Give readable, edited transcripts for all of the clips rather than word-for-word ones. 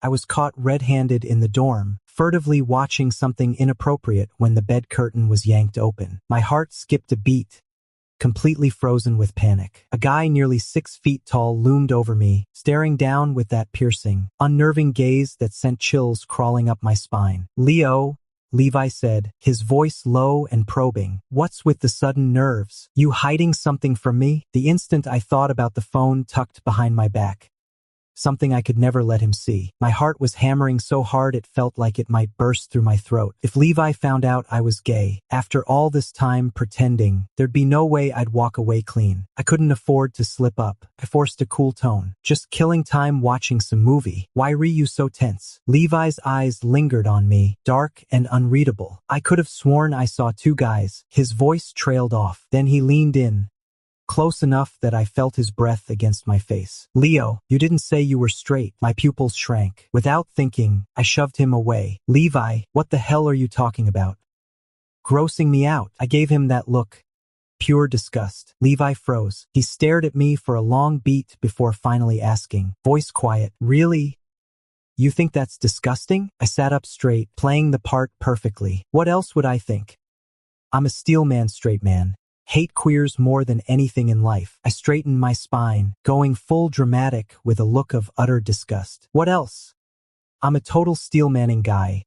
I was caught red-handed in the dorm, furtively watching something inappropriate when the bed curtain was yanked open. My heart skipped a beat, completely frozen with panic. A guy nearly 6 feet tall loomed over me, staring down with that piercing, unnerving gaze that sent chills crawling up my spine. "Leo," Levi said, his voice low and probing. "What's with the sudden nerves? You hiding something from me?" The instant I thought about the phone tucked behind my back, something I could never let him see. My heart was hammering so hard it felt like it might burst through my throat. If Levi found out I was gay, after all this time pretending, there'd be no way I'd walk away clean. I couldn't afford to slip up. I forced a cool tone. "Just killing time watching some movie. Why are you so tense?" Levi's eyes lingered on me, dark and unreadable. I could have sworn I saw 2 guys. His voice trailed off. Then he leaned in, close enough that I felt his breath against my face. "Leo, you didn't say you were straight." My pupils shrank. Without thinking, I shoved him away. "Levi, what the hell are you talking about? Grossing me out." I gave him that look. Pure disgust. Levi froze. He stared at me for a long beat before finally asking, voice quiet, "Really? You think that's disgusting?" I sat up straight, playing the part perfectly. What else would I think? I'm a steel man, straight man. Hate queers more than anything in life. I straightened my spine, going full dramatic with a look of utter disgust. What else? I'm a total steelmanning guy.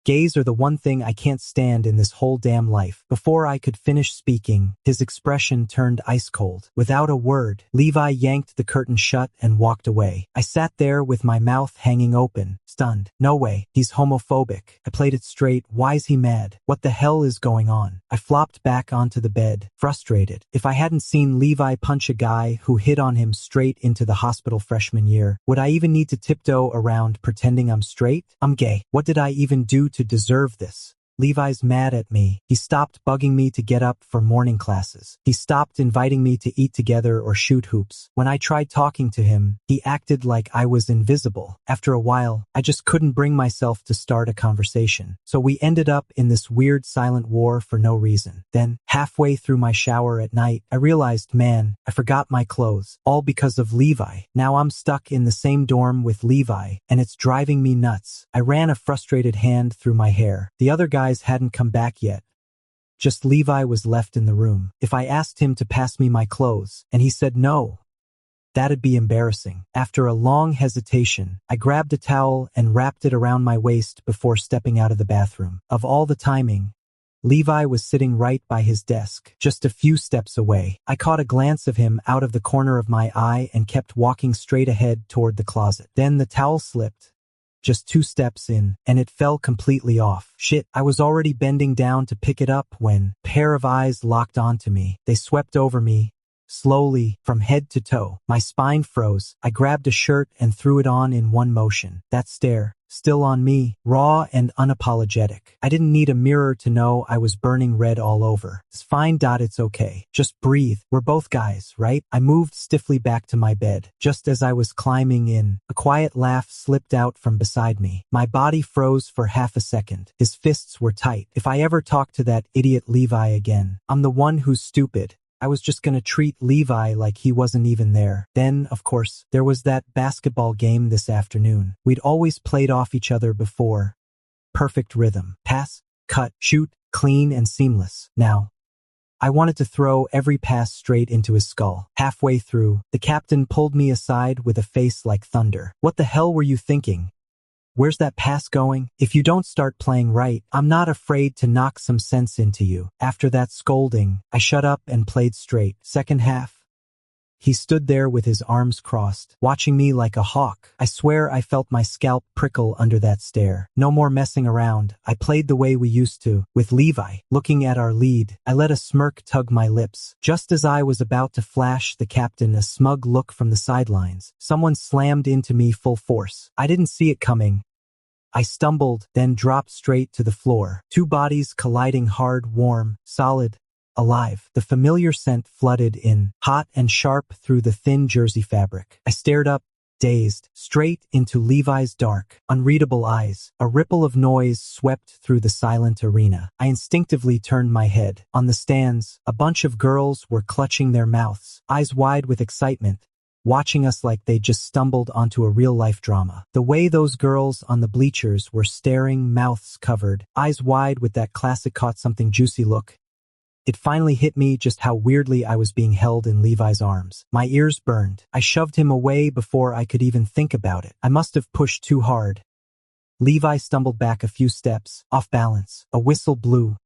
Gays are the one thing I can't stand in this whole damn life. Before I could finish speaking, his expression turned ice cold. Without a word, Levi yanked the curtain shut and walked away. I sat there with my mouth hanging open, stunned. No way, he's homophobic. I played it straight. Why's he mad? What the hell is going on? I flopped back onto the bed, frustrated. If I hadn't seen Levi punch a guy who hit on him straight into the hospital freshman year, would I even need to tiptoe around pretending I'm straight? I'm gay. What did I even do to deserve this? Levi's mad at me. He stopped bugging me to get up for morning classes. He stopped inviting me to eat together or shoot hoops. When I tried talking to him, he acted like I was invisible. After a while, I just couldn't bring myself to start a conversation. So we ended up in this weird silent war for no reason. Then, halfway through my shower at night, I realized, man, I forgot my clothes. All because of Levi. Now I'm stuck in the same dorm with Levi, and it's driving me nuts. I ran a frustrated hand through my hair. The other guys hadn't come back yet. Just Levi was left in the room. If I asked him to pass me my clothes, and he said no, that'd be embarrassing. After a long hesitation, I grabbed a towel and wrapped it around my waist before stepping out of the bathroom. Of all the timing, Levi was sitting right by his desk, just a few steps away. I caught a glance of him out of the corner of my eye and kept walking straight ahead toward the closet. Then the towel slipped. Just 2 steps in, and it fell completely off. Shit, I was already bending down to pick it up when a pair of eyes locked onto me. They swept over me, slowly, from head to toe. My spine froze. I grabbed a shirt and threw it on in one motion. That stare, still on me, raw and unapologetic. I didn't need a mirror to know I was burning red all over. It's fine. It's okay. Just breathe. We're both guys, right? I moved stiffly back to my bed. Just as I was climbing in, a quiet laugh slipped out from beside me. My body froze for half a second. His fists were tight. If I ever talk to that idiot Levi again, I'm the one who's stupid. I was just gonna treat Levi like he wasn't even there. Then, of course, there was that basketball game this afternoon. We'd always played off each other before. Perfect rhythm. Pass, cut, shoot, clean and seamless. Now, I wanted to throw every pass straight into his skull. Halfway through, the captain pulled me aside with a face like thunder. "What the hell were you thinking? Where's that pass going? If you don't start playing right, I'm not afraid to knock some sense into you." After that scolding, I shut up and played straight. Second half. He stood there with his arms crossed, watching me like a hawk. I swear I felt my scalp prickle under that stare. No more messing around. I played the way we used to, with Levi. Looking at our lead, I let a smirk tug my lips. Just as I was about to flash the captain a smug look from the sidelines, someone slammed into me full force. I didn't see it coming. I stumbled, then dropped straight to the floor. 2 bodies colliding, hard, warm, solid, alive. The familiar scent flooded in, hot and sharp through the thin jersey fabric. I stared up, dazed, straight into Levi's dark, unreadable eyes. A ripple of noise swept through the silent arena. I instinctively turned my head. On the stands, a bunch of girls were clutching their mouths, eyes wide with excitement. watching us like they just stumbled onto a real-life drama. The way those girls on the bleachers were staring, mouths covered, eyes wide with that classic caught something juicy look. It finally hit me just how weirdly I was being held in Levi's arms. My ears burned. I shoved him away before I could even think about it. I must have pushed too hard. Levi stumbled back a few steps, off balance. A whistle blew.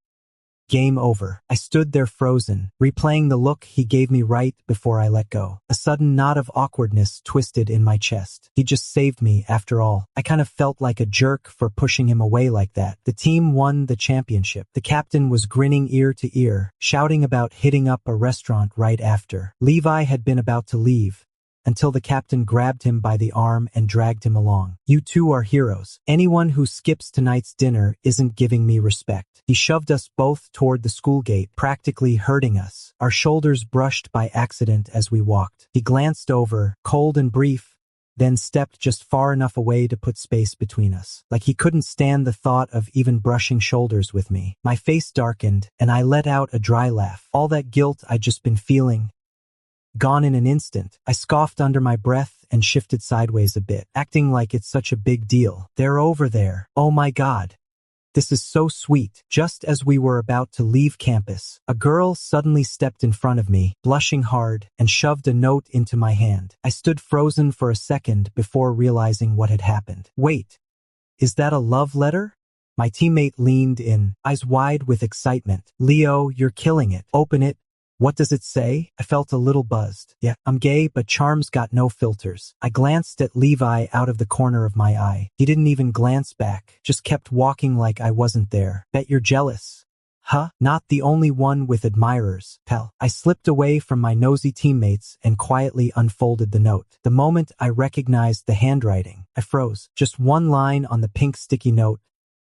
Game over. I stood there frozen, replaying the look he gave me right before I let go. A sudden knot of awkwardness twisted in my chest. He just saved me, after all. I kind of felt like a jerk for pushing him away like that. The team won the championship. The captain was grinning ear to ear, shouting about hitting up a restaurant right after. Levi had been about to leave, until the captain grabbed him by the arm and dragged him along. You two are heroes. Anyone who skips tonight's dinner isn't giving me respect. He shoved us both toward the school gate, practically hurting us. Our shoulders brushed by accident as we walked. He glanced over, cold and brief, then stepped just far enough away to put space between us. Like he couldn't stand the thought of even brushing shoulders with me. My face darkened, and I let out a dry laugh. All that guilt I'd just been feeling, gone in an instant. I scoffed under my breath and shifted sideways a bit, acting like it's such a big deal. They're over there. Oh my God. This is so sweet. Just as we were about to leave campus, a girl suddenly stepped in front of me, blushing hard, and shoved a note into my hand. I stood frozen for a second before realizing what had happened. Wait, is that a love letter? My teammate leaned in, eyes wide with excitement. Leo, you're killing it. Open it. What does it say? I felt a little buzzed. Yeah, I'm gay, but charm's got no filters. I glanced at Levi out of the corner of my eye. He didn't even glance back, just kept walking like I wasn't there. Bet you're jealous. Huh? Not the only one with admirers, pal. I slipped away from my nosy teammates and quietly unfolded the note. The moment I recognized the handwriting, I froze. Just one line on the pink sticky note.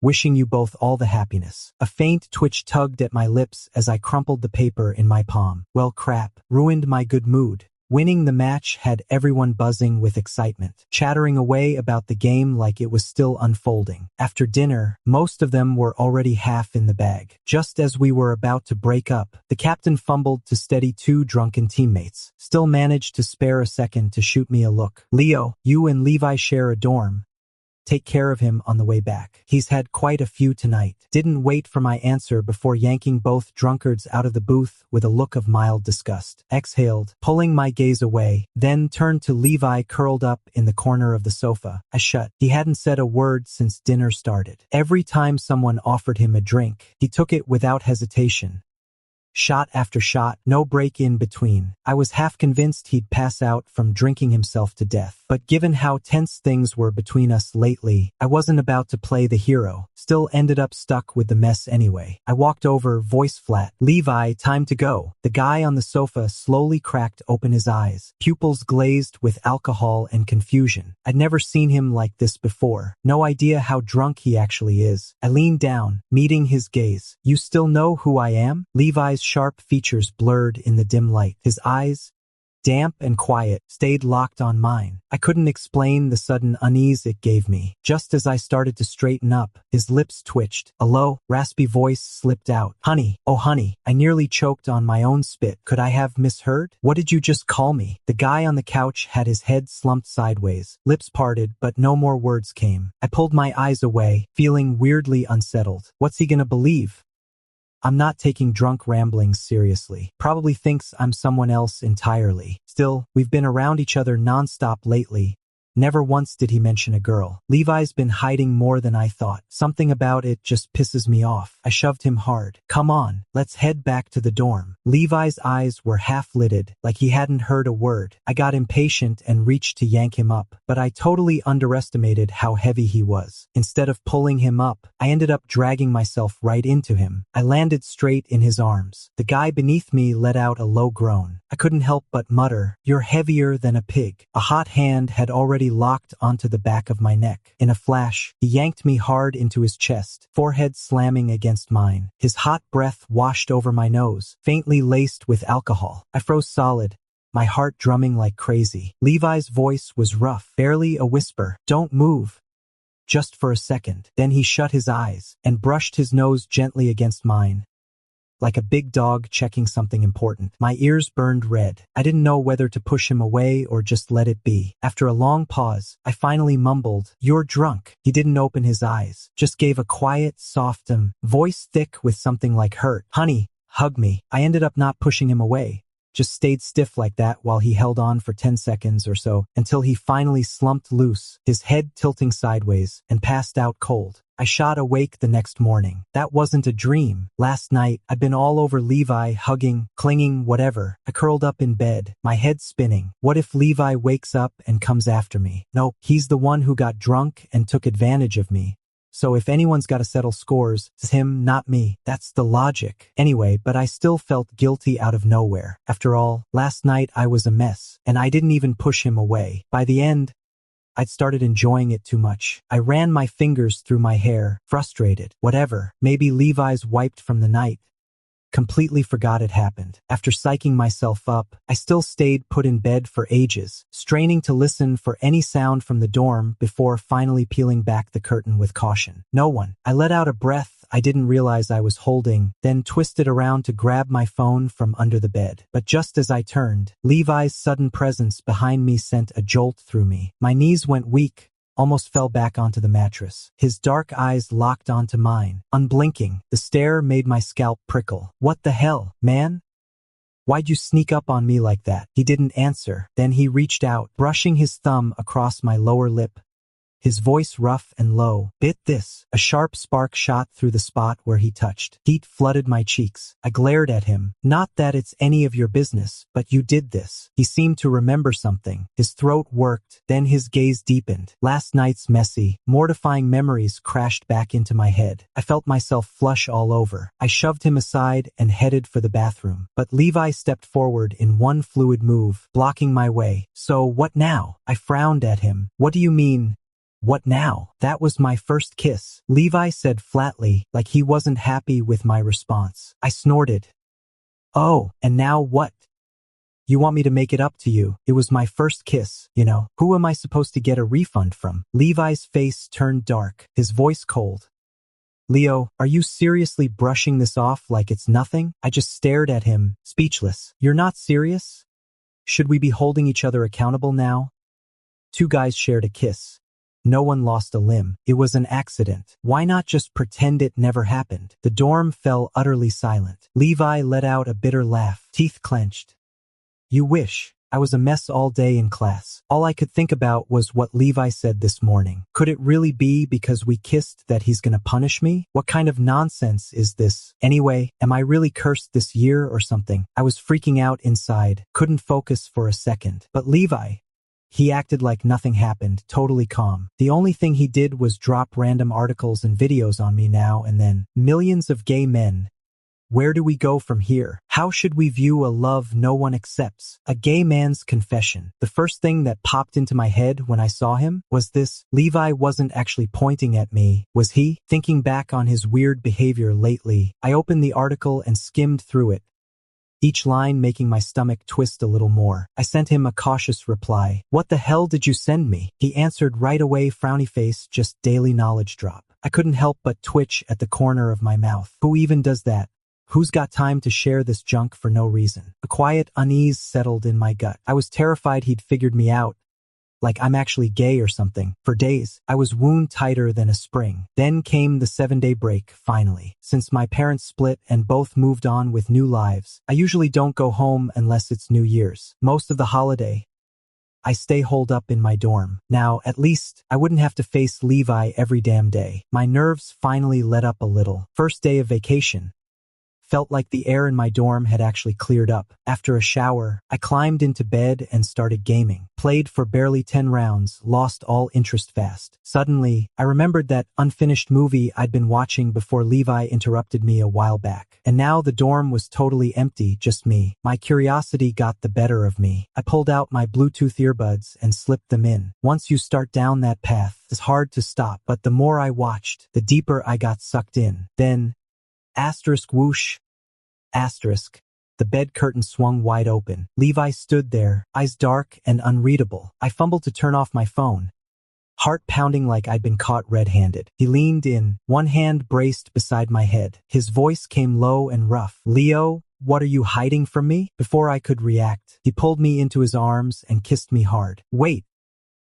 Wishing you both all the happiness. A faint twitch tugged at my lips as I crumpled the paper in my palm. Well, crap. Ruined my good mood. Winning the match had everyone buzzing with excitement, chattering away about the game like it was still unfolding. After dinner, most of them were already half in the bag. Just as we were about to break up, the captain fumbled to steady two drunken teammates, still managed to spare a second to shoot me a look. Leo, you and Levi share a dorm. Take care of him on the way back. He's had quite a few tonight. Didn't wait for my answer before yanking both drunkards out of the booth with a look of mild disgust. Exhaled, pulling my gaze away, then turned to Levi curled up in the corner of the sofa. I shut. He hadn't said a word since dinner started. Every time someone offered him a drink, he took it without hesitation. Shot after shot, no break in between. I was half convinced he'd pass out from drinking himself to death. But given how tense things were between us lately, I wasn't about to play the hero. Still ended up stuck with the mess anyway. I walked over, voice flat. Levi, time to go. The guy on the sofa slowly cracked open his eyes, pupils glazed with alcohol and confusion. I'd never seen him like this before. No idea how drunk he actually is. I leaned down, meeting his gaze. You still know who I am? Levi's sharp features blurred in the dim light. His eyes, damp and quiet, stayed locked on mine. I couldn't explain the sudden unease it gave me. Just as I started to straighten up, his lips twitched. A low, raspy voice slipped out. Honey, oh honey. I nearly choked on my own spit. Could I have misheard? What did you just call me? The guy on the couch had his head slumped sideways, lips parted, but no more words came. I pulled my eyes away, feeling weirdly unsettled. What's he gonna believe? I'm not taking drunk ramblings seriously. Probably thinks I'm someone else entirely. Still, we've been around each other nonstop lately. Never once did he mention a girl. Levi's been hiding more than I thought. Something about it just pisses me off. I shoved him hard. Come on, let's head back to the dorm. Levi's eyes were half-lidded, like he hadn't heard a word. I got impatient and reached to yank him up, but I totally underestimated how heavy he was. Instead of pulling him up, I ended up dragging myself right into him. I landed straight in his arms. The guy beneath me let out a low groan. I couldn't help but mutter, "You're heavier than a pig." A hot hand had already locked onto the back of my neck. In a flash, he yanked me hard into his chest, forehead slamming against mine. His hot breath washed over my nose, faintly laced with alcohol. I froze solid, my heart drumming like crazy. Levi's voice was rough, barely a whisper. Don't move. Just for a second. Then he shut his eyes and brushed his nose gently against mine. like a big dog checking something important. My ears burned red. I didn't know whether to push him away or just let it be. After a long pause, I finally mumbled, "You're drunk." He didn't open his eyes, just gave a quiet, soft voice thick with something like hurt. "Honey, hug me." I ended up not pushing him away. Just stayed stiff like that while he held on for 10 seconds or so until he finally slumped loose, his head tilting sideways, and passed out cold. I shot awake the next morning. That wasn't a dream. Last night, I'd been all over Levi, hugging, clinging, whatever. I curled up in bed, my head spinning. What if Levi wakes up and comes after me? Nope, he's the one who got drunk and took advantage of me. So if anyone's got to settle scores, it's him, not me. That's the logic. Anyway, but I still felt guilty out of nowhere. After all, last night I was a mess, and I didn't even push him away. By the end, I'd started enjoying it too much. I ran my fingers through my hair, frustrated. Whatever, maybe Levi's wiped from the night. Completely forgot it happened. After psyching myself up, I still stayed put in bed for ages, straining to listen for any sound from the dorm before finally peeling back the curtain with caution. No one. I let out a breath I didn't realize I was holding, then twisted around to grab my phone from under the bed. But just as I turned, Levi's sudden presence behind me sent a jolt through me. My knees went weak, almost fell back onto the mattress. His dark eyes locked onto mine, unblinking. The stare made my scalp prickle. "What the hell, man? Why'd you sneak up on me like that?" He didn't answer. Then he reached out, brushing his thumb across my lower lip. His voice rough and low. "Bit this." A sharp spark shot through the spot where he touched. Heat flooded my cheeks. I glared at him. "Not that it's any of your business, but you did this." He seemed to remember something. His throat worked, then his gaze deepened. Last night's messy, mortifying memories crashed back into my head. I felt myself flush all over. I shoved him aside and headed for the bathroom. But Levi stepped forward in one fluid move, blocking my way. "So what now?" I frowned at him. "What do you mean? What now?" "That was my first kiss," Levi said flatly, like he wasn't happy with my response. I snorted. "Oh, and now what? You want me to make it up to you? It was my first kiss, you know. Who am I supposed to get a refund from?" Levi's face turned dark, his voice cold. "Leo, are you seriously brushing this off like it's nothing?" I just stared at him, speechless. "You're not serious? Should we be holding each other accountable now?" Two guys shared a kiss. No one lost a limb. It was an accident. Why not just pretend it never happened? The dorm fell utterly silent. Levi let out a bitter laugh, teeth clenched. "You wish." I was a mess all day in class. All I could think about was what Levi said this morning. Could it really be because we kissed that he's gonna punish me? What kind of nonsense is this? Anyway, am I really cursed this year or something? I was freaking out inside, couldn't focus for a second. But Levi, he acted like nothing happened, totally calm. The only thing he did was drop random articles and videos on me now and then. Millions of gay men. Where do we go from here? How should we view a love no one accepts? A gay man's confession. The first thing that popped into my head when I saw him was this: Levi wasn't actually pointing at me, was he? Thinking back on his weird behavior lately, I opened the article and skimmed through it, each line making my stomach twist a little more. I sent him a cautious reply. "What the hell did you send me?" He answered right away, frowny face, "Just daily knowledge drop." I couldn't help but twitch at the corner of my mouth. Who even does that? Who's got time to share this junk for no reason? A quiet unease settled in my gut. I was terrified he'd figured me out, like I'm actually gay or something. For days, I was wound tighter than a spring. Then came the 7-day break, finally. Since my parents split and both moved on with new lives, I usually don't go home unless it's New Year's. Most of the holiday, I stay holed up in my dorm. Now, at least, I wouldn't have to face Levi every damn day. My nerves finally let up a little. First day of vacation. Felt like the air in my dorm had actually cleared up. After a shower, I climbed into bed and started gaming. Played for barely 10 rounds, lost all interest fast. Suddenly, I remembered that unfinished movie I'd been watching before Levi interrupted me a while back. And now the dorm was totally empty, just me. My curiosity got the better of me. I pulled out my Bluetooth earbuds and slipped them in. Once you start down that path, it's hard to stop. But the more I watched, the deeper I got sucked in. Then, asterisk whoosh, asterisk. The bed curtain swung wide open. Levi stood there, eyes dark and unreadable. I fumbled to turn off my phone, heart pounding like I'd been caught red-handed. He leaned in, one hand braced beside my head. His voice came low and rough. "Leo, what are you hiding from me?" Before I could react, he pulled me into his arms and kissed me hard. "Wait.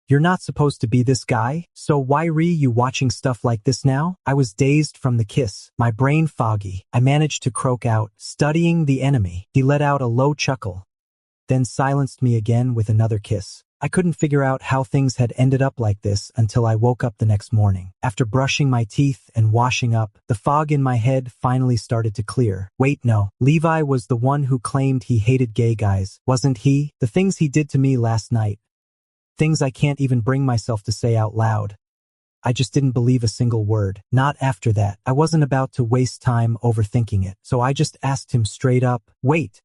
You're not supposed to be this guy, so why are you watching stuff like this now?" I was dazed from the kiss, my brain foggy. I managed to croak out, "Studying the enemy." He let out a low chuckle, then silenced me again with another kiss. I couldn't figure out how things had ended up like this until I woke up the next morning. After brushing my teeth and washing up, the fog in my head finally started to clear. Wait, no. Levi was the one who claimed he hated gay guys, wasn't he? The things he did to me last night. Things I can't even bring myself to say out loud. I just didn't believe a single word. Not after that. I wasn't about to waste time overthinking it, so I just asked him straight up, "Wait,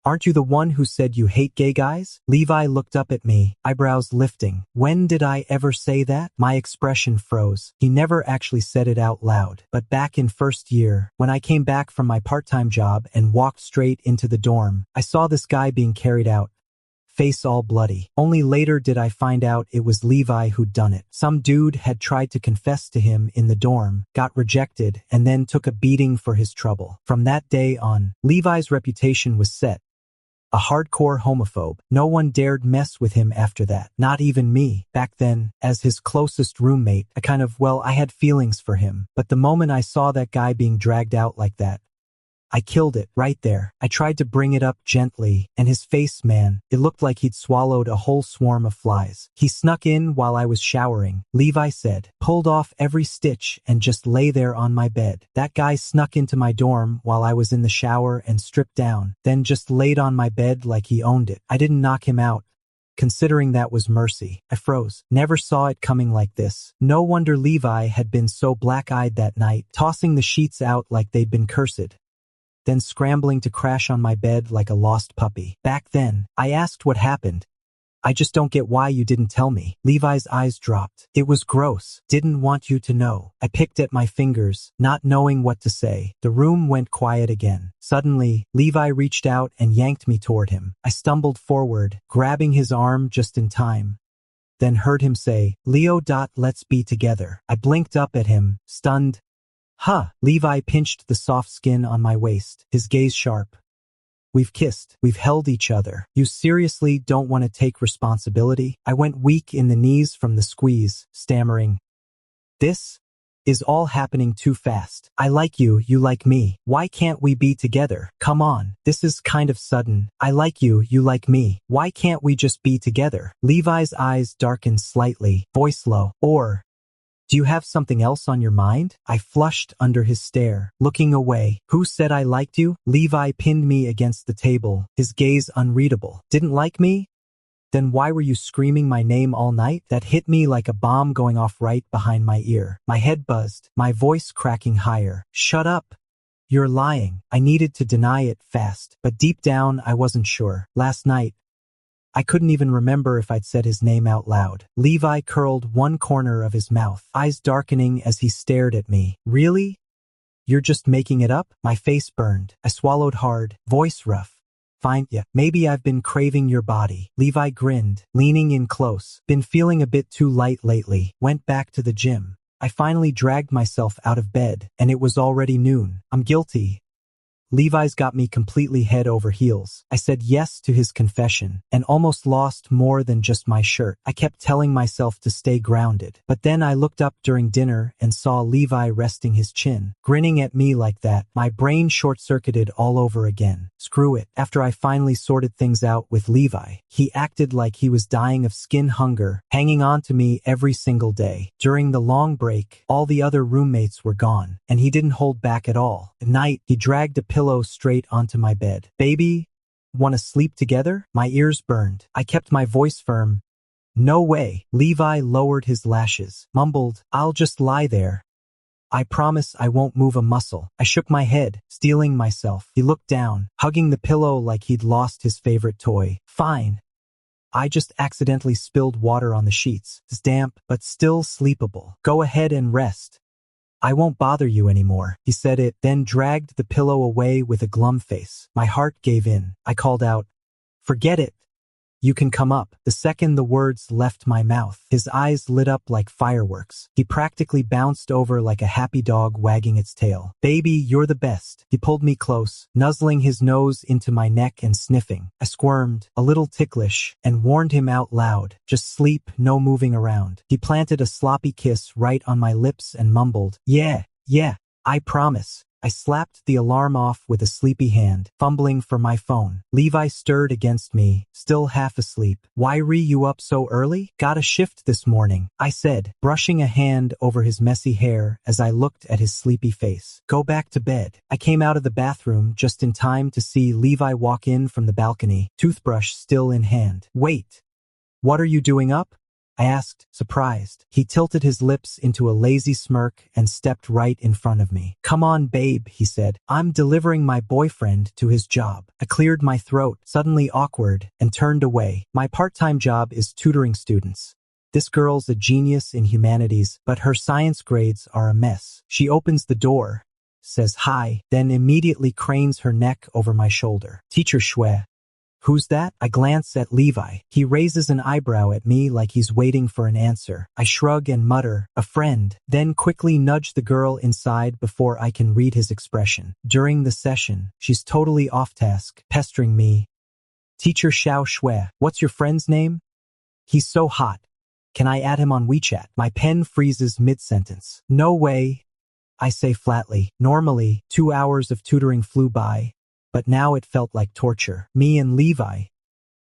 aren't you the one who said you hate gay guys?" Levi looked up at me, eyebrows lifting. "When did I ever say that?" My expression froze. He never actually said it out loud. But back in first year, when I came back from my part-time job and walked straight into the dorm, I saw this guy being carried out, face all bloody. Only later did I find out it was Levi who'd done it. Some dude had tried to confess to him in the dorm, got rejected, and then took a beating for his trouble. From that day on, Levi's reputation was set. A hardcore homophobe. No one dared mess with him after that. Not even me. Back then, as his closest roommate, I had feelings for him. But the moment I saw that guy being dragged out like that, I killed it right there. I tried to bring it up gently, and his face, man, it looked like he'd swallowed a whole swarm of flies. He snuck in while I was showering, Levi said, pulled off every stitch and just lay there on my bed. That guy snuck into my dorm while I was in the shower and stripped down, then just laid on my bed like he owned it. I didn't knock him out. Considering that was mercy. I froze. Never saw it coming like this. No wonder Levi had been so black-eyed that night, tossing the sheets out like they'd been cursed, then scrambling to crash on my bed like a lost puppy. Back then, I asked what happened. "I just don't get why you didn't tell me." Levi's eyes dropped. "It was gross. Didn't want you to know." I picked at my fingers, not knowing what to say. The room went quiet again. Suddenly, Levi reached out and yanked me toward him. I stumbled forward, grabbing his arm just in time, then heard him say, "Leo. Let's be together." I blinked up at him, stunned. "Huh." Levi pinched the soft skin on my waist, his gaze sharp. "We've kissed. We've held each other. You seriously don't want to take responsibility?" I went weak in the knees from the squeeze, stammering, "This is all happening too fast. I like you, you like me. Why can't we be together? Come on. This is kind of sudden. I like you, you like me. Why can't we just be together?" Levi's eyes darkened slightly, voice low. "Or do you have something else on your mind?" I flushed under his stare, looking away. "Who said I liked you?" Levi pinned me against the table, his gaze unreadable. "Didn't like me? Then why were you screaming my name all night?" That hit me like a bomb going off right behind my ear. My head buzzed, my voice cracking higher. "Shut up. You're lying." I needed to deny it fast, but deep down I wasn't sure. Last night, I couldn't even remember if I'd said his name out loud. Levi curled one corner of his mouth, eyes darkening as he stared at me. "Really? You're just making it up?" My face burned. I swallowed hard, voice rough. "Fine, yeah, maybe I've been craving your body." Levi grinned, leaning in close. "Been feeling a bit too light lately. Went back to the gym." I finally dragged myself out of bed, and it was already noon. I'm guilty. Levi's got me completely head over heels. I said yes to his confession, and almost lost more than just my shirt. I kept telling myself to stay grounded. But then I looked up during dinner and saw Levi resting his chin, grinning at me like that. My brain short-circuited all over again. Screw it. After I finally sorted things out with Levi, he acted like he was dying of skin hunger, hanging on to me every single day. During the long break, all the other roommates were gone, and he didn't hold back at all. At night, he dragged a pillow straight onto my bed. "Baby, wanna sleep together?" My ears burned. I kept my voice firm. "No way." Levi lowered his lashes, mumbled, "I'll just lie there. I promise I won't move a muscle." I shook my head, steeling myself. He looked down, hugging the pillow like he'd lost his favorite toy. "Fine. I just accidentally spilled water on the sheets. It's damp, but still sleepable. Go ahead and rest. I won't bother you anymore." He said it, then dragged the pillow away with a glum face. My heart gave in. I called out, "Forget it. You can come up. The second the words left my mouth, his eyes lit up like fireworks. He practically bounced over like a happy dog wagging its tail. Baby, you're the best. He pulled me close, nuzzling his nose into my neck and sniffing. I squirmed, a little ticklish, and warned him out loud. Just sleep, no moving around. He planted a sloppy kiss right on my lips and mumbled, yeah, I promise. I slapped the alarm off with a sleepy hand, fumbling for my phone. Levi stirred against me, still half asleep. Why you up so early? Got a shift this morning, I said, brushing a hand over his messy hair as I looked at his sleepy face. Go back to bed. I came out of the bathroom just in time to see Levi walk in from the balcony, toothbrush still in hand. Wait, what are you doing up? I asked, surprised. He tilted his lips into a lazy smirk and stepped right in front of me. Come on, babe, he said. I'm delivering my boyfriend to his job. I cleared my throat, suddenly awkward, and turned away. My part-time job is tutoring students. This girl's a genius in humanities, but her science grades are a mess. She opens the door, says hi, then immediately cranes her neck over my shoulder. Teacher Shwe. Who's that? I glance at Levi. He raises an eyebrow at me like he's waiting for an answer. I shrug and mutter, a friend, then quickly nudge the girl inside before I can read his expression. During the session, she's totally off task, pestering me. Teacher Xiao Shue, what's your friend's name? He's so hot. Can I add him on WeChat? My pen freezes mid-sentence. No way, I say flatly. Normally, 2 hours of tutoring flew by, but now it felt like torture. Me and Levi.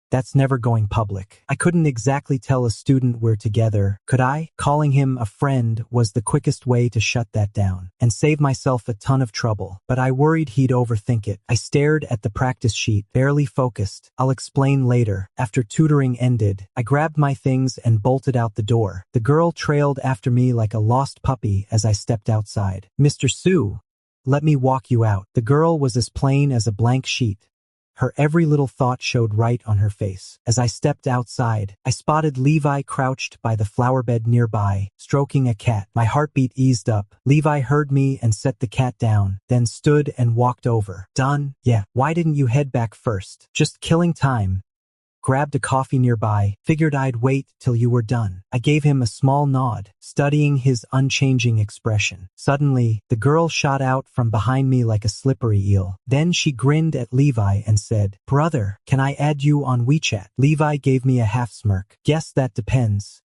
That's never going public. I couldn't exactly tell a student we're together, could I? Calling him a friend was the quickest way to shut that down and save myself a ton of trouble, but I worried he'd overthink it. I stared at the practice sheet, barely focused. I'll explain later. After tutoring ended, I grabbed my things and bolted out the door. The girl trailed after me like a lost puppy as I stepped outside. Mr. Su, let me walk you out. The girl was as plain as a blank sheet. Her every little thought showed right on her face. As I stepped outside, I spotted Levi crouched by the flower bed nearby, stroking a cat. My heartbeat eased up. Levi heard me and set the cat down, then stood and walked over. Done? Yeah. Why didn't you head back first? Just killing time. Grabbed a coffee nearby, figured I'd wait till you were done. I gave him a small nod, studying his unchanging expression. Suddenly, the girl shot out from behind me like a slippery eel. Then she grinned at Levi and said, Brother, can I add you on WeChat? Levi gave me a half smirk. Guess that depends.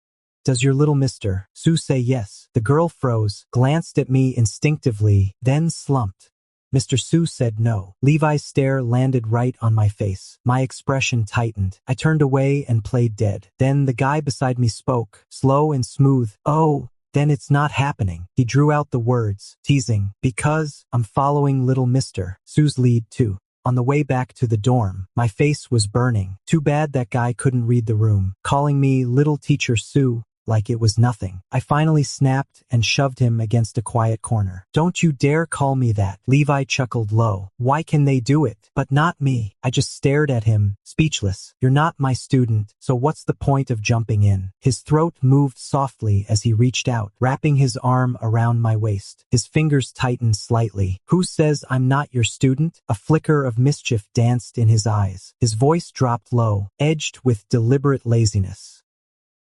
Does your little Mr. Su say yes? The girl froze, glanced at me instinctively, then slumped. Mr. Su said no. Levi's stare landed right on my face. My expression tightened. I turned away and played dead. Then the guy beside me spoke, slow and smooth. Oh, then it's not happening. He drew out the words, teasing, because I'm following little Mr. Su's lead too. On the way back to the dorm, my face was burning. Too bad that guy couldn't read the room, calling me little teacher Su like it was nothing. I finally snapped and shoved him against a quiet corner. Don't you dare call me that. Levi chuckled low. Why can they do it? But not me. I just stared at him, speechless. You're not my student, so what's the point of jumping in? His throat moved softly as he reached out, wrapping his arm around my waist. His fingers tightened slightly. Who says I'm not your student? A flicker of mischief danced in his eyes. His voice dropped low, edged with deliberate laziness.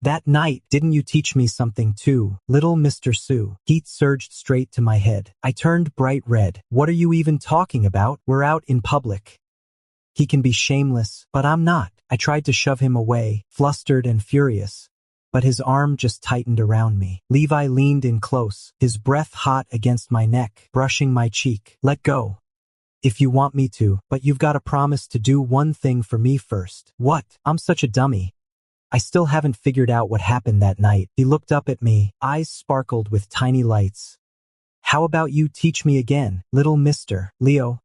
That night, didn't you teach me something too, little Mr. Su? Heat surged straight to my head. I turned bright red. What are you even talking about? We're out in public. He can be shameless, but I'm not. I tried to shove him away, flustered and furious, but his arm just tightened around me. Levi leaned in close, his breath hot against my neck, brushing my cheek. Let go. If you want me to, but you've got to promise to do one thing for me first. What? I'm such a dummy. I still haven't figured out what happened that night. He looked up at me, eyes sparkled with tiny lights. How about you teach me again, little Mr. Leo?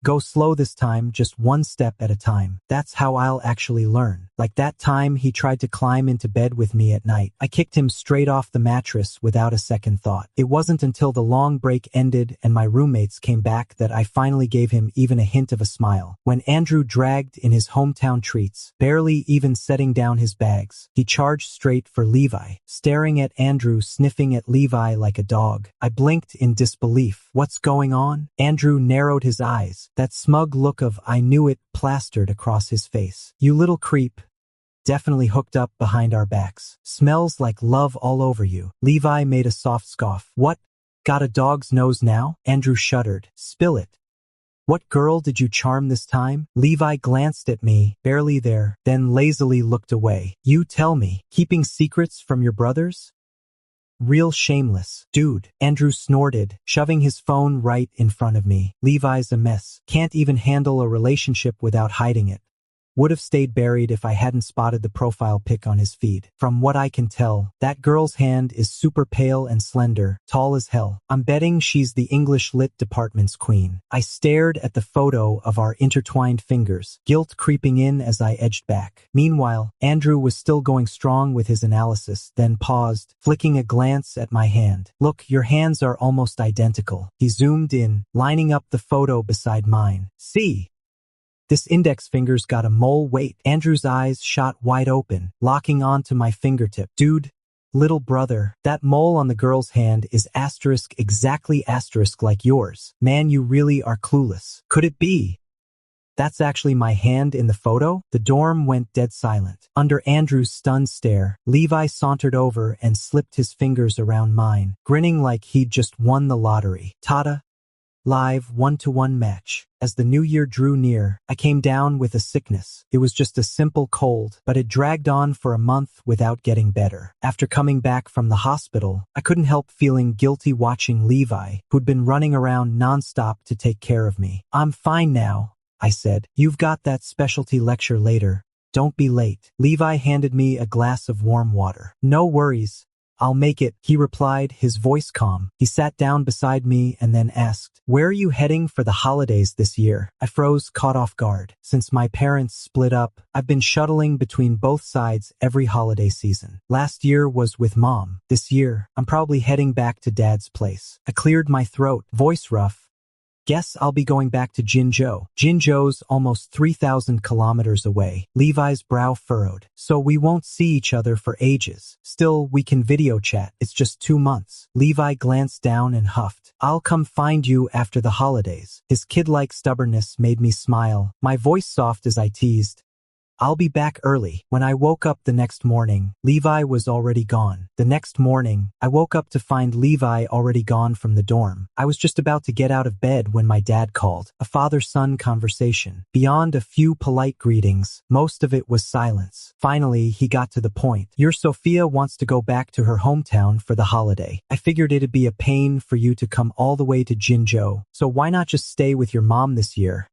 Go slow this time, just one step at a time. That's how I'll actually learn. Like that time he tried to climb into bed with me at night. I kicked him straight off the mattress without a second thought. It wasn't until the long break ended and my roommates came back that I finally gave him even a hint of a smile. When Andrew dragged in his hometown treats, barely even setting down his bags, he charged straight for Levi, staring at Andrew, sniffing at Levi like a dog. I blinked in disbelief. What's going on? Andrew narrowed his eyes, that smug look of "I knew it" plastered across his face. "You little creep. Definitely hooked up behind our backs. Smells like love all over you." Levi made a soft scoff. "What? Got a dog's nose now?" Andrew shuddered. "Spill it. What girl did you charm this time?" Levi glanced at me, barely there, then lazily looked away. "You tell me. Keeping secrets from your brothers? Real shameless. Dude." Andrew snorted, shoving his phone right in front of me. "Levi's a mess. Can't even handle a relationship without hiding it. Would have stayed buried if I hadn't spotted the profile pic on his feed. From what I can tell, that girl's hand is super pale and slender, tall as hell. I'm betting she's the English Lit department's queen." I stared at the photo of our intertwined fingers, guilt creeping in as I edged back. Meanwhile, Andrew was still going strong with his analysis, then paused, flicking a glance at my hand. "Look, your hands are almost identical." He zoomed in, lining up the photo beside mine. "See? This index finger's got a mole weight." Andrew's eyes shot wide open, locking onto my fingertip. "Dude, little brother, that mole on the girl's hand is exactly like yours. Man, you really are clueless. Could it be that's actually my hand in the photo?" The dorm went dead silent. Under Andrew's stunned stare, Levi sauntered over and slipped his fingers around mine, grinning like he'd just won the lottery. "Tada. Live 1-to-1 match." As the new year drew near, I came down with a sickness. It was just a simple cold, but it dragged on for a month without getting better. After coming back from the hospital, I couldn't help feeling guilty watching Levi, who'd been running around nonstop to take care of me. "I'm fine now," I said. "You've got that specialty lecture later. Don't be late." Levi handed me a glass of warm water. "No worries. I'll make it," he replied, his voice calm. He sat down beside me and then asked, "Where are you heading for the holidays this year?" I froze, caught off guard. Since my parents split up, I've been shuttling between both sides every holiday season. Last year was with Mom. This year, I'm probably heading back to Dad's place. I cleared my throat, voice rough. "Guess I'll be going back to Jinzhou." Jinzhou's almost 3,000 kilometers away. Levi's brow furrowed. "So we won't see each other for ages. Still, we can video chat. It's just 2 months. Levi glanced down and huffed. "I'll come find you after the holidays." His kid-like stubbornness made me smile, my voice soft as I teased, "I'll be back early." When I woke up the next morning, Levi was already gone. The next morning, I woke up to find Levi already gone from the dorm. I was just about to get out of bed when my dad called. A father-son conversation. Beyond a few polite greetings, most of it was silence. Finally, he got to the point. "Your Sophia wants to go back to her hometown for the holiday. I figured it'd be a pain for you to come all the way to Jinzhou, so why not just stay with your mom this year?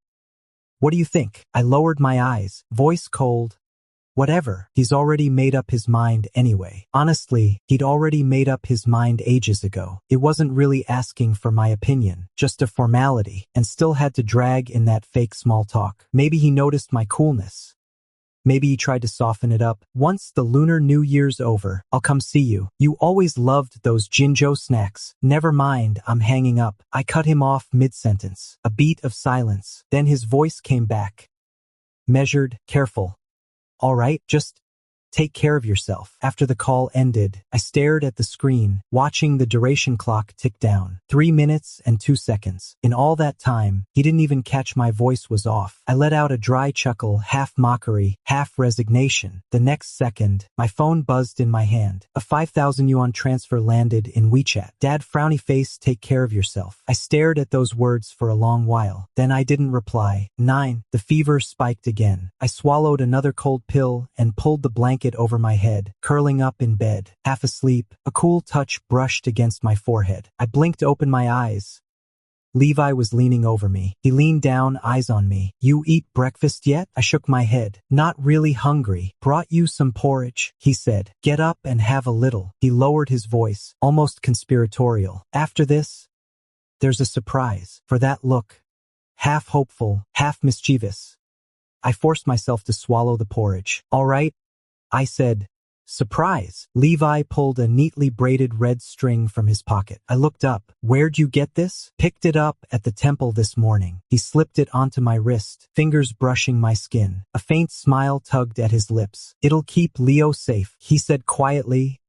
What do you think?" I lowered my eyes, voice cold. "Whatever. He's already made up his mind anyway." Honestly, he'd already made up his mind ages ago. It wasn't really asking for my opinion, just a formality, and still had to drag in that fake small talk. Maybe he noticed my coolness. Maybe he tried to soften it up. "Once the Lunar New Year's over, I'll come see you. You always loved those Jinzhou snacks." "Never mind, I'm hanging up." I cut him off mid-sentence. A beat of silence. Then his voice came back. Measured, careful. "All right, just take care of yourself." After the call ended, I stared at the screen, watching the duration clock tick down. 3 minutes and 2 seconds. In all that time, he didn't even catch my voice was off. I let out a dry chuckle, half mockery, half resignation. The next second, my phone buzzed in my hand. A 5,000 yuan transfer landed in WeChat. "Dad, frowny face, take care of yourself." I stared at those words for a long while. Then I didn't reply. 9. The fever spiked again. I swallowed another cold pill and pulled the blanket over my head, curling up in bed, half asleep. A cool touch brushed against my forehead. I blinked open my eyes. Levi was leaning over me. He leaned down, eyes on me. "You eat breakfast yet?" I shook my head. "Not really hungry. Brought you some porridge," he said. "Get up and have a little." He lowered his voice, almost conspiratorial. "After this, there's a surprise." For that look, half hopeful, half mischievous, I forced myself to swallow the porridge. "All right," I said. "Surprise." Levi pulled a neatly braided red string from his pocket. I looked up. "Where'd you get this?" "Picked it up at the temple this morning." He slipped it onto my wrist, fingers brushing my skin. A faint smile tugged at his lips. "It'll keep Leo safe," he said quietly.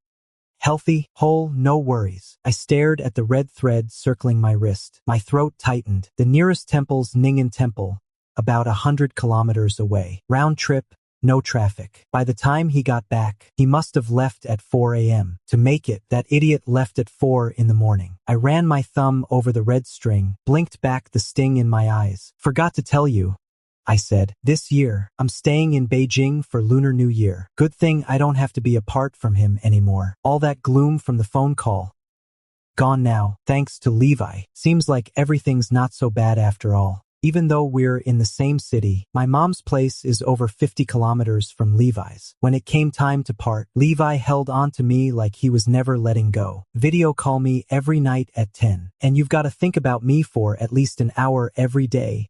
Healthy, whole, no worries. I stared at the red thread circling my wrist. My throat tightened. The nearest temple's Ningen Temple, about 100 kilometers away. Round trip, no traffic. By the time he got back, he must have left at 4 a.m. To make it, that idiot left at 4 in the morning. I ran my thumb over the red string, blinked back the sting in my eyes. Forgot to tell you, I said. This year, I'm staying in Beijing for Lunar New Year. Good thing I don't have to be apart from him anymore. All that gloom from the phone call, gone now, thanks to Levi. Seems like everything's not so bad after all. Even though we're in the same city, my mom's place is over 50 kilometers from Levi's. When it came time to part, Levi held on to me like he was never letting go. Video call me every night at 10. And you've got to think about me for at least an hour every day,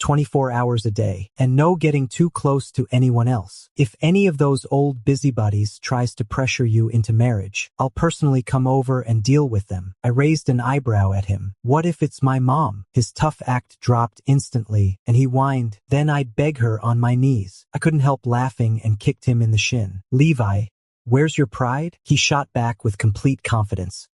24 hours a day, and no getting too close to anyone else. If any of those old busybodies tries to pressure you into marriage, I'll personally come over and deal with them. I raised an eyebrow at him. What if it's my mom? His tough act dropped instantly, and he whined. Then I'd beg her on my knees. I couldn't help laughing and kicked him in the shin. Levi, where's your pride? He shot back with complete confidence.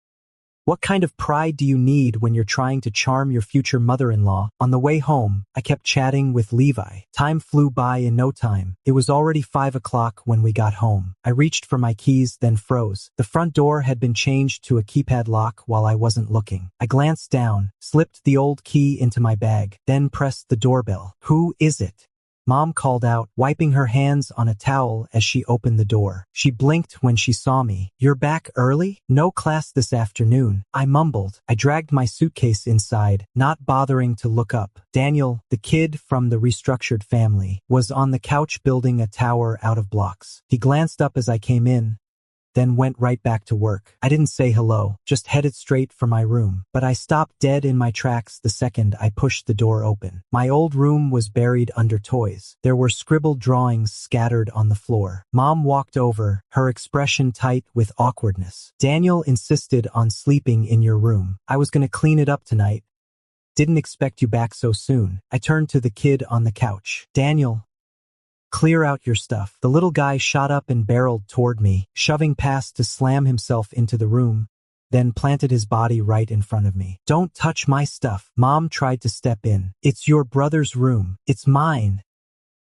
What kind of pride do you need when you're trying to charm your future mother-in-law? On the way home, I kept chatting with Levi. Time flew by in no time. It was already 5 o'clock when we got home. I reached for my keys, then froze. The front door had been changed to a keypad lock while I wasn't looking. I glanced down, slipped the old key into my bag, then pressed the doorbell. Who is it? Mom called out, wiping her hands on a towel as she opened the door. She blinked when she saw me. You're back early? No class this afternoon, I mumbled. I dragged my suitcase inside, not bothering to look up. Daniel, the kid from the restructured family, was on the couch building a tower out of blocks. He glanced up as I came in, then went right back to work. I didn't say hello, just headed straight for my room. But I stopped dead in my tracks the second I pushed the door open. My old room was buried under toys. There were scribbled drawings scattered on the floor. Mom walked over, her expression tight with awkwardness. Daniel insisted on sleeping in your room. I was gonna clean it up tonight. Didn't expect you back so soon. I turned to the kid on the couch. Daniel, clear out your stuff. The little guy shot up and barreled toward me, shoving past to slam himself into the room, then planted his body right in front of me. Don't touch my stuff. Mom tried to step in. It's your brother's room. It's mine.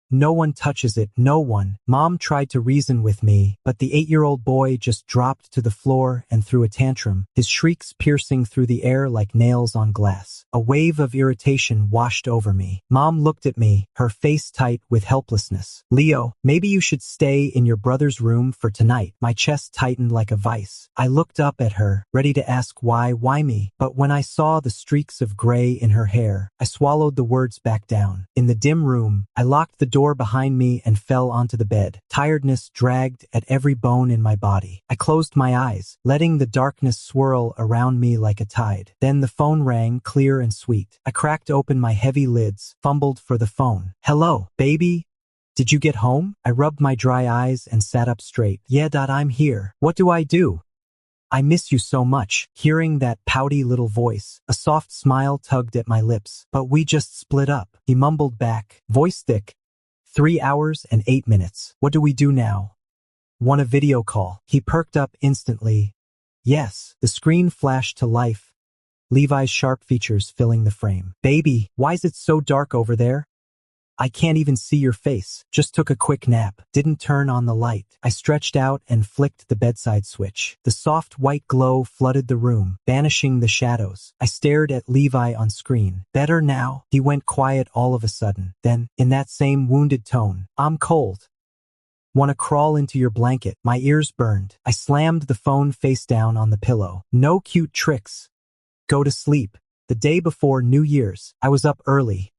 No one touches it, no one. Mom tried to reason with me, but the 8-year-old boy just dropped to the floor and threw a tantrum, his shrieks piercing through the air like nails on glass. A wave of irritation washed over me. Mom looked at me, her face tight with helplessness. Leo, maybe you should stay in your brother's room for tonight. My chest tightened like a vice. I looked up at her, ready to ask why me? But when I saw the streaks of gray in her hair, I swallowed the words back down. In the dim room, I locked the door behind me and fell onto the bed. Tiredness dragged at every bone in my body. I closed my eyes, letting the darkness swirl around me like a tide. Then the phone rang, clear and sweet. I cracked open my heavy lids, fumbled for the phone. Hello, baby? Did you get home? I rubbed my dry eyes and sat up straight. Yeah, I'm here. What do I do? I miss you so much. Hearing that pouty little voice, a soft smile tugged at my lips. But we just split up. He mumbled back, voice thick. 3 hours and 8 minutes. What do we do now? Want a video call? He perked up instantly. Yes. The screen flashed to life, Levi's sharp features filling the frame. Baby, why's it so dark over there? I can't even see your face. Just took a quick nap. Didn't turn on the light. I stretched out and flicked the bedside switch. The soft white glow flooded the room, banishing the shadows. I stared at Levi on screen. Better now? He went quiet all of a sudden. Then, in that same wounded tone, I'm cold. Want to crawl into your blanket? My ears burned. I slammed the phone face down on the pillow. No cute tricks. Go to sleep. The day before New Year's, I was up early.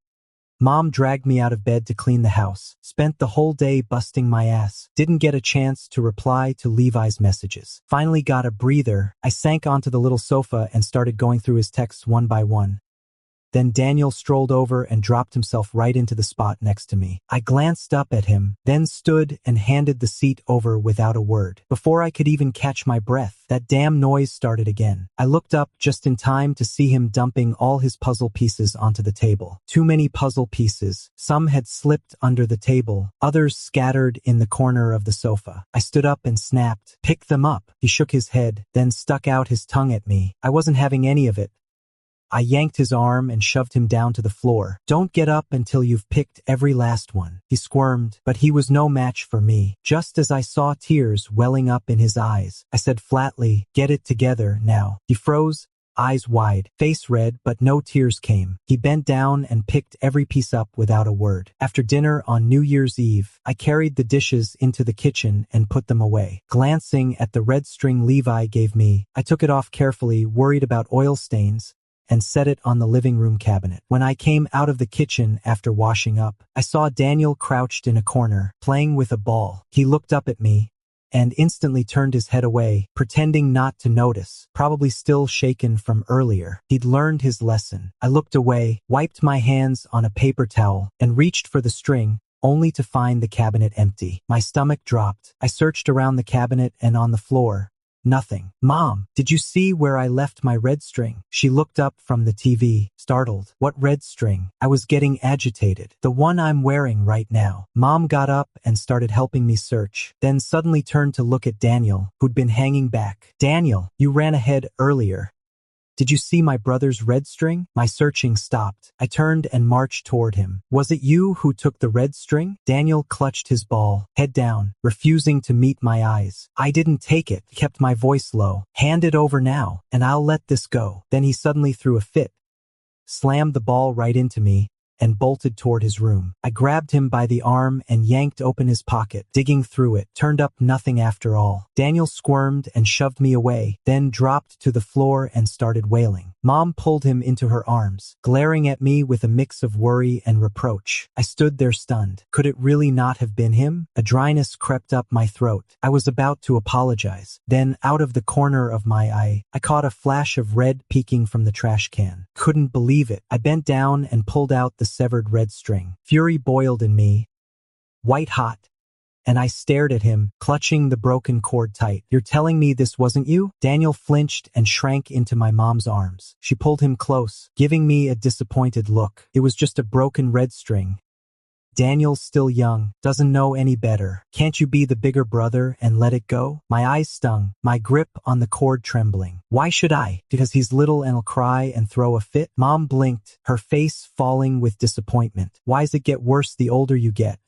Mom dragged me out of bed to clean the house. Spent the whole day busting my ass. Didn't get a chance to reply to Levi's messages. Finally got a breather. I sank onto the little sofa and started going through his texts one by one. Then Daniel strolled over and dropped himself right into the spot next to me. I glanced up at him, then stood and handed the seat over without a word. Before I could even catch my breath, that damn noise started again. I looked up just in time to see him dumping all his puzzle pieces onto the table. Too many puzzle pieces. Some had slipped under the table, others scattered in the corner of the sofa. I stood up and snapped, "Pick them up." He shook his head, then stuck out his tongue at me. I wasn't having any of it. I yanked his arm and shoved him down to the floor. "Don't get up until you've picked every last one." He squirmed, but he was no match for me. Just as I saw tears welling up in his eyes, I said flatly, "Get it together now." He froze, eyes wide, face red, but no tears came. He bent down and picked every piece up without a word. After dinner on New Year's Eve, I carried the dishes into the kitchen and put them away. Glancing at the red string Levi gave me, I took it off carefully, worried about oil stains, and set it on the living room cabinet. When I came out of the kitchen after washing up, I saw Daniel crouched in a corner, playing with a ball. He looked up at me and instantly turned his head away, pretending not to notice, probably still shaken from earlier. He'd learned his lesson. I looked away, wiped my hands on a paper towel, and reached for the string, only to find the cabinet empty. My stomach dropped. I searched around the cabinet and on the floor. Nothing. "Mom, did you see where I left my red string?" She looked up from the TV, startled. "What red string?" I was getting agitated. "The one I'm wearing right now." Mom got up and started helping me search, then suddenly turned to look at Daniel, who'd been hanging back. "Daniel, you ran ahead earlier. Did you see my brother's red string?" My searching stopped. I turned and marched toward him. "Was it you who took the red string?" Daniel clutched his ball, head down, refusing to meet my eyes. "I didn't take it," kept my voice low. "Hand it over now, and I'll let this go." Then he suddenly threw a fit, slammed the ball right into me, and bolted toward his room. I grabbed him by the arm and yanked open his pocket, digging through it. Turned up nothing after all. Daniel squirmed and shoved me away, then dropped to the floor and started wailing. Mom pulled him into her arms, glaring at me with a mix of worry and reproach. I stood there stunned. Could it really not have been him? A dryness crept up my throat. I was about to apologize. Then, out of the corner of my eye, I caught a flash of red peeking from the trash can. Couldn't believe it. I bent down and pulled out the severed red string. Fury boiled in me, white hot, and I stared at him, clutching the broken cord tight. "You're telling me this wasn't you?" Daniel flinched and shrank into my mom's arms. She pulled him close, giving me a disappointed look. "It was just a broken red string. Daniel's still young, doesn't know any better. Can't you be the bigger brother and let it go?" My eyes stung, my grip on the cord trembling. "Why should I? Because he's little and'll cry and throw a fit?" Mom blinked, her face falling with disappointment. "Why's it get worse the older you get?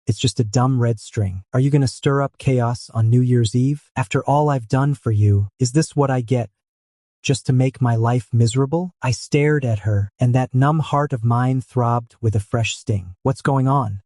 It's just a dumb red string. Are you gonna stir up chaos on New Year's Eve? After all I've done for you, is this what I get? Just to make my life miserable?" I stared at her, and that numb heart of mine throbbed with a fresh sting. "What's going on?"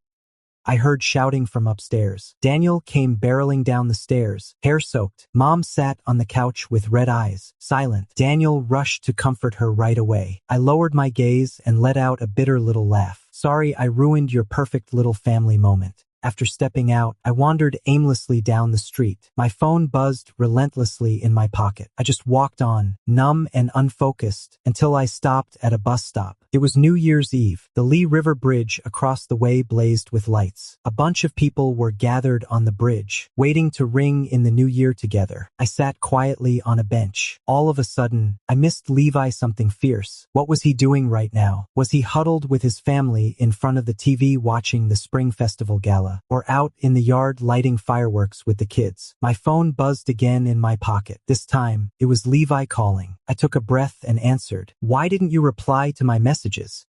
I heard shouting from upstairs. Daniel came barreling down the stairs, hair soaked. Mom sat on the couch with red eyes, silent. Daniel rushed to comfort her right away. I lowered my gaze and let out a bitter little laugh. "Sorry I ruined your perfect little family moment." After stepping out, I wandered aimlessly down the street. My phone buzzed relentlessly in my pocket. I just walked on, numb and unfocused, until I stopped at a bus stop. It was New Year's Eve. The Lee River Bridge across the way blazed with lights. A bunch of people were gathered on the bridge, waiting to ring in the new year together. I sat quietly on a bench. All of a sudden, I missed Levi something fierce. What was he doing right now? Was he huddled with his family in front of the TV watching the Spring Festival Gala, or out in the yard lighting fireworks with the kids? My phone buzzed again in my pocket. This time, it was Levi calling. I took a breath and answered. "Why didn't you reply to my messages?"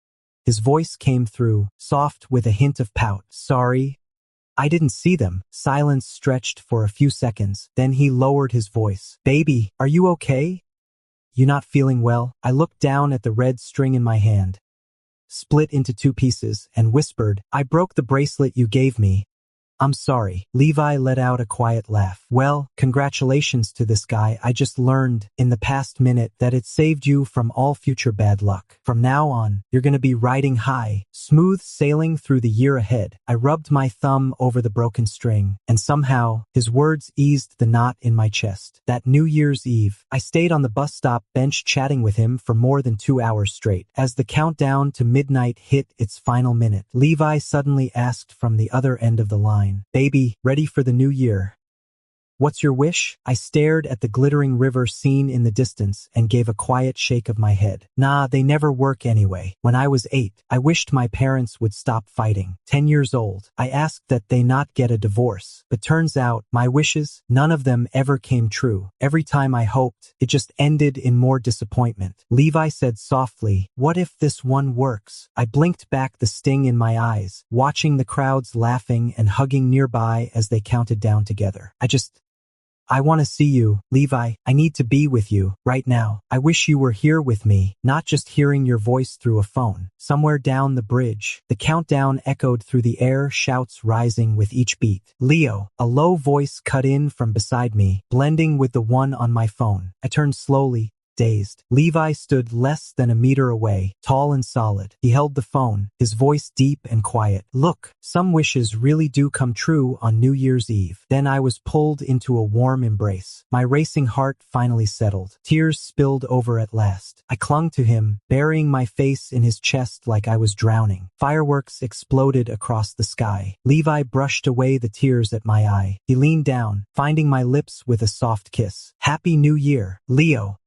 His voice came through, soft with a hint of pout. "Sorry, I didn't see them." Silence stretched for a few seconds, then he lowered his voice. "Baby, are you okay? You not feeling well?" I looked down at the red string in my hand, split into two pieces, and whispered, "I broke the bracelet you gave me. I'm sorry. Levi let out a quiet laugh. Well, congratulations to this guy. I just learned in the past minute that it saved you from all future bad luck. From now on, you're gonna be riding high, smooth sailing through the year ahead. I rubbed my thumb over the broken string, and somehow, his words eased the knot in my chest. That New Year's Eve, I stayed on the bus stop bench chatting with him for more than 2 hours straight. As the countdown to midnight hit its final minute, Levi suddenly asked from the other end of the line, "Baby, ready for the new year? What's your wish?" I stared at the glittering river seen in the distance and gave a quiet shake of my head. Nah, they never work anyway. When I was 8, I wished my parents would stop fighting. 10 years old, I asked that they not get a divorce. But turns out, my wishes, none of them ever came true. Every time I hoped, it just ended in more disappointment. Levi said softly, "What if this one works?" I blinked back the sting in my eyes, watching the crowds laughing and hugging nearby as they counted down together. I want to see you, Levi. I need to be with you, right now. I wish you were here with me, not just hearing your voice through a phone. Somewhere down the bridge, the countdown echoed through the air, shouts rising with each beat. "Leo," a low voice cut in from beside me, blending with the one on my phone. I turned slowly, dazed. Levi stood less than a meter away, tall and solid. He held the phone, his voice deep and quiet. "Look, some wishes really do come true on New Year's Eve." Then I was pulled into a warm embrace. My racing heart finally settled. Tears spilled over at last. I clung to him, burying my face in his chest like I was drowning. Fireworks exploded across the sky. Levi brushed away the tears at my eye. He leaned down, finding my lips with a soft kiss. "Happy New Year, Leo,"